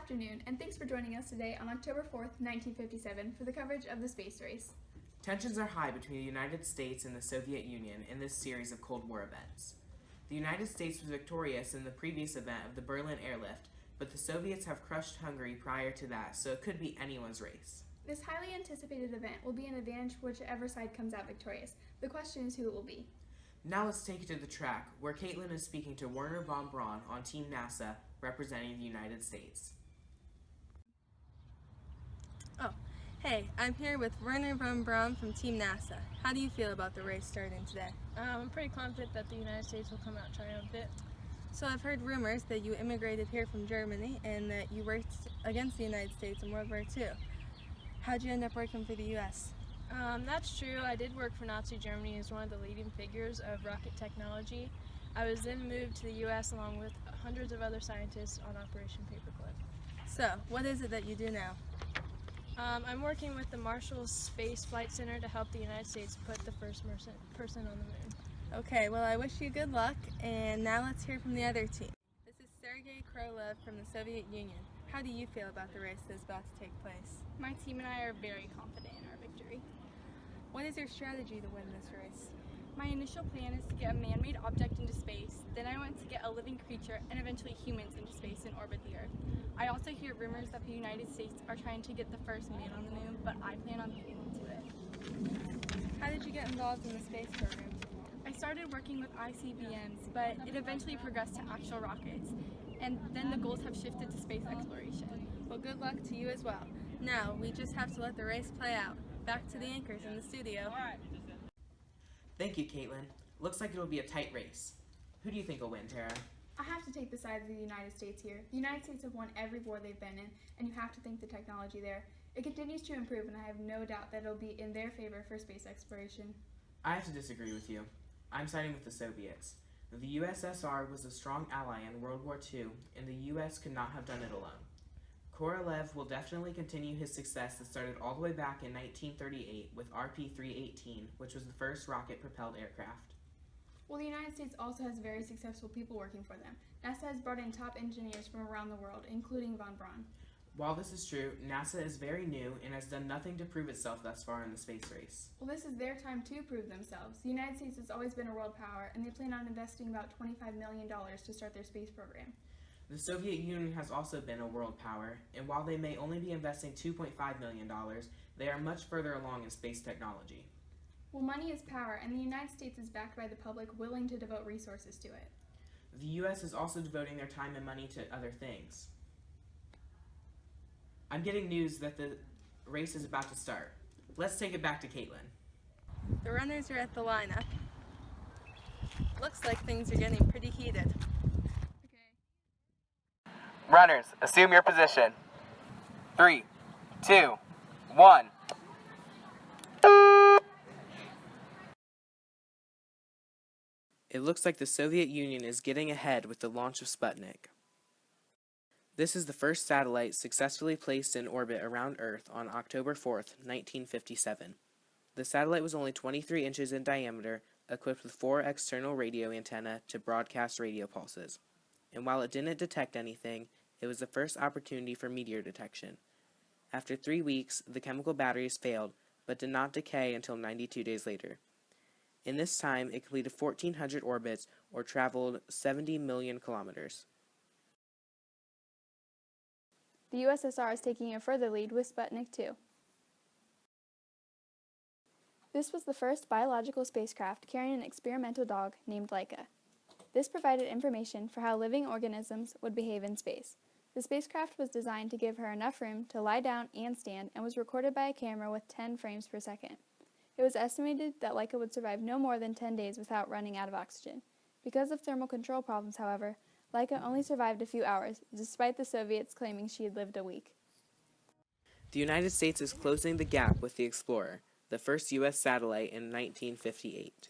afternoon, and thanks for joining us today on October 4th, 1957 for the coverage of the space race. Tensions are high between the United States and the Soviet Union in this series of Cold War events. The United States was victorious in the previous event of the Berlin airlift, but the Soviets have crushed Hungary prior to that, so it could be anyone's race. This highly anticipated event will be an advantage for whichever side comes out victorious. The question is who it will be. Now let's take it to the track, where Kaitlin is speaking to Werner von Braun on Team NASA, representing the United States. Oh, hey, I'm here with Werner von Braun from Team NASA. How do you feel about the race starting today? I'm pretty confident that the United States will come out triumphant. So I've heard rumors that you immigrated here from Germany and that you worked against the United States in World War II. How'd you end up working for the U.S.? That's true. I did work for Nazi Germany as one of the leading figures of rocket technology. I was then moved to the U.S. along with hundreds of other scientists on Operation Paperclip. So, what is it that you do now? I'm working with the Marshall Space Flight Center to help the United States put the first person on the moon. Okay, well I wish you good luck, and now let's hear from the other team. This is Sergei Krolov from the Soviet Union. How do you feel about the race that's about to take place? My team and I are very confident in our victory. What is your strategy to win this race? My initial plan is to get a man-made object into space, then I want to get a living creature and eventually humans into space and orbit the Earth. I also hear rumors that the United States are trying to get the first man on the moon, but I plan on beating them to it. How did you get involved in the space program? I started working with ICBMs, but it eventually progressed to actual rockets, and then the goals have shifted to space exploration. Well, good luck to you as well. Now, we just have to let the race play out. Back to the anchors in the studio. Thank you, Kaitlin. Looks like it'll be a tight race. Who do you think will win, Tara? I have to take the side of the United States here. The United States have won every war they've been in, and you have to think the technology there. It continues to improve, and I have no doubt that it'll be in their favor for space exploration. I have to disagree with you. I'm siding with the Soviets. The USSR was a strong ally in World War II, and the US could not have done it alone. Korolev will definitely continue his success that started all the way back in 1938 with RP-318, which was the first rocket-propelled aircraft. Well, the United States also has very successful people working for them. NASA has brought in top engineers from around the world, including von Braun. While this is true, NASA is very new and has done nothing to prove itself thus far in the space race. Well, this is their time to prove themselves. The United States has always been a world power, and they plan on investing about $25 million to start their space program. The Soviet Union has also been a world power, and while they may only be investing $2.5 million, they are much further along in space technology. Well, money is power, and the United States is backed by the public willing to devote resources to it. The U.S. is also devoting their time and money to other things. I'm getting news that the race is about to start. Let's take it back to Kaitlin. The runners are at the lineup. Looks like things are getting pretty heated. Runners, assume your position. 3, 2, 1. It looks like the Soviet Union is getting ahead with the launch of Sputnik. This is the first satellite successfully placed in orbit around Earth on October 4th, 1957. The satellite was only 23 inches in diameter, equipped with 4 external radio antennae to broadcast radio pulses. And while it didn't detect anything, it was the first opportunity for meteor detection. After 3 weeks, the chemical batteries failed, but did not decay until 92 days later. In this time, it completed 1,400 orbits, or traveled 70 million kilometers. The USSR is taking a further lead with Sputnik 2. This was the first biological spacecraft carrying an experimental dog named Laika. This provided information for how living organisms would behave in space. The spacecraft was designed to give her enough room to lie down and stand and was recorded by a camera with 10 frames per second. It was estimated that Laika would survive no more than 10 days without running out of oxygen. Because of thermal control problems, however, Laika only survived a few hours, despite the Soviets claiming she had lived a week. The United States is closing the gap with the Explorer, the first U.S. satellite in 1958.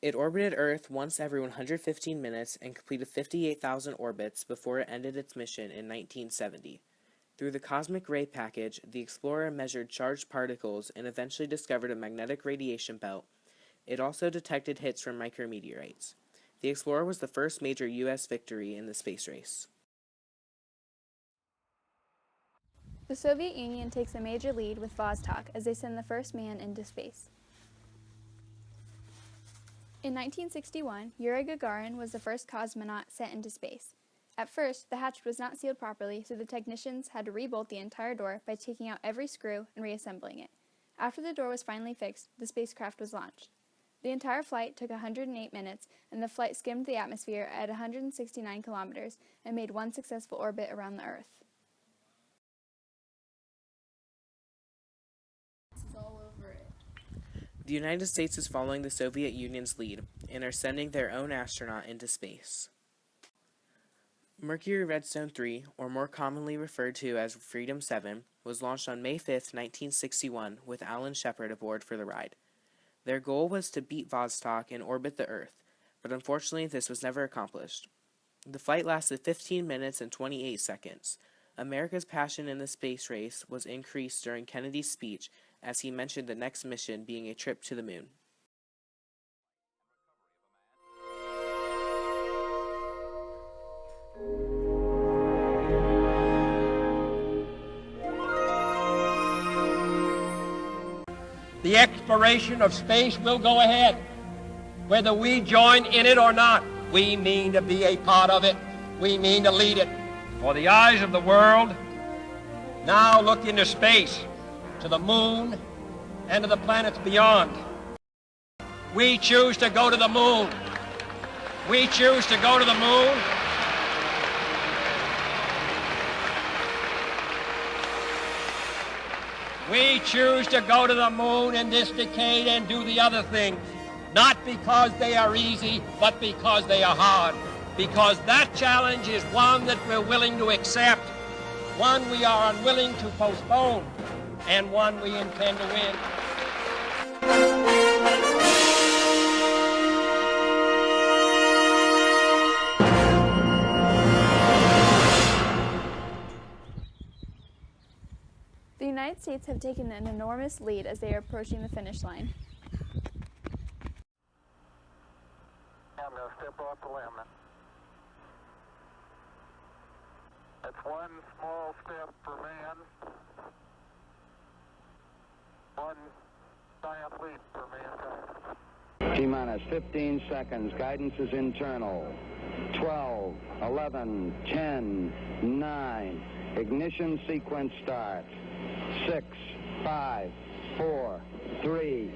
It orbited Earth once every 115 minutes and completed 58,000 orbits before it ended its mission in 1970. Through the cosmic ray package, the Explorer measured charged particles and eventually discovered a magnetic radiation belt. It also detected hits from micrometeorites. The Explorer was the first major U.S. victory in the space race. The Soviet Union takes a major lead with Vostok as they send the first man into space. In 1961, Yuri Gagarin was the first cosmonaut sent into space. At first, the hatch was not sealed properly, so the technicians had to rebolt the entire door by taking out every screw and reassembling it. After the door was finally fixed, the spacecraft was launched. The entire flight took 108 minutes, and the flight skimmed the atmosphere at 169 kilometers and made one successful orbit around the Earth. The United States is following the Soviet Union's lead and are sending their own astronaut into space. Mercury Redstone 3, or more commonly referred to as Freedom 7, was launched on May 5, 1961, with Alan Shepard aboard for the ride. Their goal was to beat Vostok and orbit the Earth, but unfortunately this was never accomplished. The flight lasted 15 minutes and 28 seconds. America's passion in the space race was increased during Kennedy's speech as he mentioned the next mission being a trip to the moon. The exploration of space will go ahead. Whether we join in it or not, we mean to be a part of it. We mean to lead it. For the eyes of the world now look into space, to the moon, and to the planets beyond. We choose to go to the moon. We choose to go to the moon. We choose to go to the moon in this decade and do the other things, not because they are easy, but because they are hard. Because that challenge is one that we're willing to accept, one we are unwilling to postpone, and one we intend to win. The United States have taken an enormous lead as they are approaching the finish line. I'm going to step off the limb. That's one small step for man, one giant leap for mankind. T-minus 15 seconds. Guidance is internal. 12, 11, 10, 9. Ignition sequence start. 6, 5, 4, 3,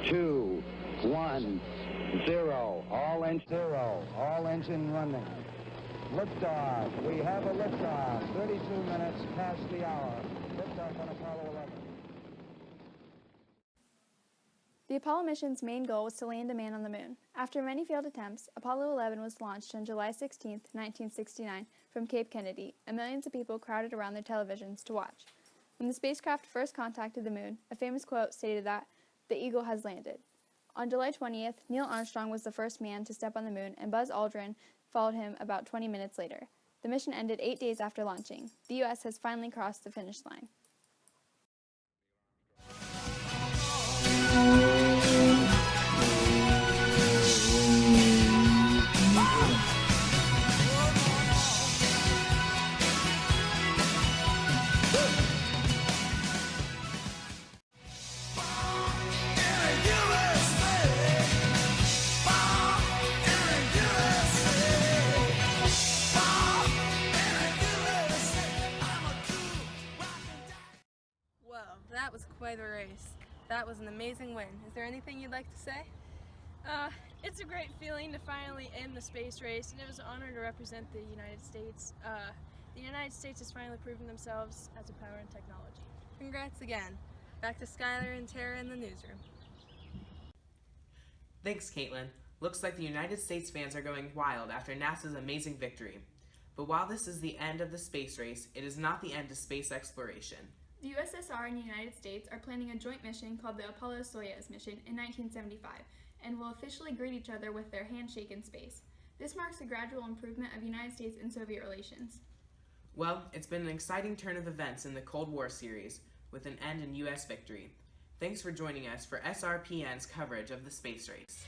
2, 1, 0. All engine running. Liftoff. We have a liftoff. 32 minutes past the hour. Liftoff on Apollo 11. The Apollo mission's main goal was to land a man on the moon. After many failed attempts, Apollo 11 was launched on July 16, 1969, from Cape Kennedy, and millions of people crowded around their televisions to watch. When the spacecraft first contacted the moon, a famous quote stated that, "The Eagle has landed." On July 20th, Neil Armstrong was the first man to step on the moon, and Buzz Aldrin followed him about 20 minutes later. The mission ended 8 days after launching. The U.S. has finally crossed the finish line. That was quite a race. That was an amazing win. Is there anything you'd like to say? It's a great feeling to finally end the space race, and it was an honor to represent the United States. The United States has finally proven themselves as a power in technology. Congrats again. Back to Skylar and Tara in the newsroom. Thanks, Kaitlin. Looks like the United States fans are going wild after NASA's amazing victory. But while this is the end of the space race, it is not the end of space exploration. The USSR and the United States are planning a joint mission called the Apollo-Soyuz mission in 1975 and will officially greet each other with their handshake in space. This marks a gradual improvement of United States and Soviet relations. Well, it's been an exciting turn of events in the Cold War series, with an end in U.S. victory. Thanks for joining us for SRPN's coverage of the space race.